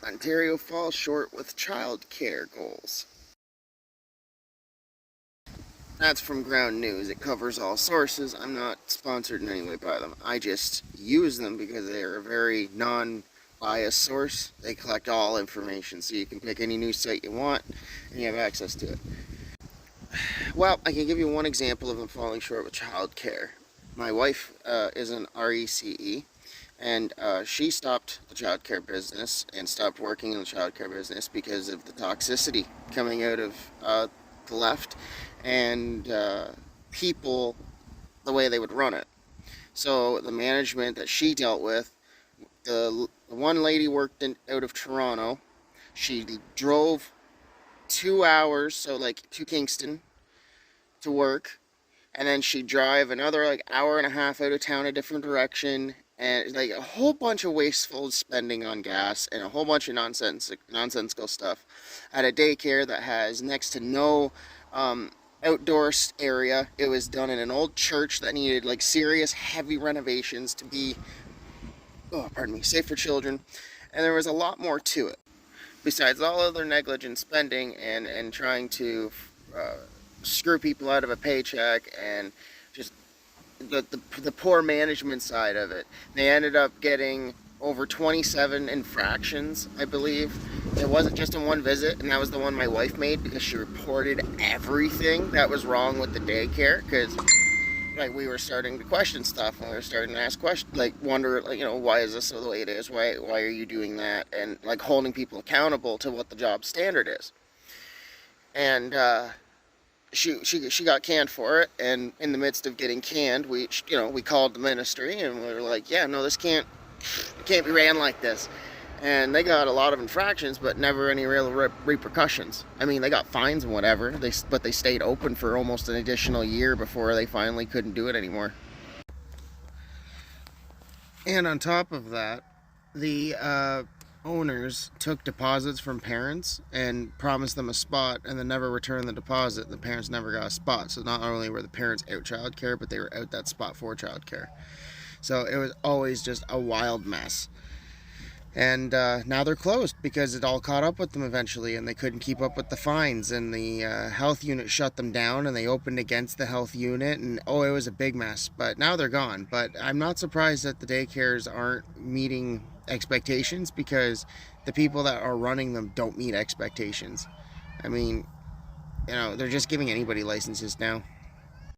Ontario falls short with child care goals. That's from Ground News. It covers all sources. I'm not sponsored in any way by them. I just use them because they are a very non-biased source. They collect all information, so you can pick any news site you want, and you have access to it. Well, I can give you one example of them falling short with child care. My wife is an RECE, and she stopped the child care business and stopped working in the child care business because of the toxicity coming out of the left and people, the way they would run it. So the management that she dealt with, the one lady worked out of Toronto. She drove 2 hours, so like to Kingston, to work, and then she'd drive another like hour and a half out of town a different direction, and like a whole bunch of wasteful spending on gas and a whole bunch of nonsensical stuff at a daycare that has next to no outdoor area. It was done in an old church that needed like serious heavy renovations to be, oh pardon me, safe for children, and there was a lot more to it besides all other negligent spending and trying to screw people out of a paycheck and just the poor management side of it. They ended up getting over 27 infractions, I believe. It wasn't just in one visit, and that was the one my wife made because she reported everything that was wrong with the daycare, because like we were starting to question stuff, and we were starting to ask questions, like wonder, like, why is this the way it is? Why are you doing that? And like holding people accountable to what the job standard is. And she got canned for it, and in the midst of getting canned, we called the ministry, and we were like, yeah, no, it can't be ran like this. And they got a lot of infractions, but never any real repercussions. I mean, they got fines and whatever, but they stayed open for almost an additional year before they finally couldn't do it anymore. And on top of that, the owners took deposits from parents and promised them a spot, and then never returned the deposit. The parents never got a spot. So not only were the parents out childcare, but they were out that spot for childcare. So it was always just a wild mess. And now they're closed because it all caught up with them eventually, and they couldn't keep up with the fines, and the health unit shut them down, and they opened against the health unit, and it was a big mess. But now they're gone. But I'm not surprised that the daycares aren't meeting expectations, because the people that are running them don't meet expectations. I mean, they're just giving anybody licenses now.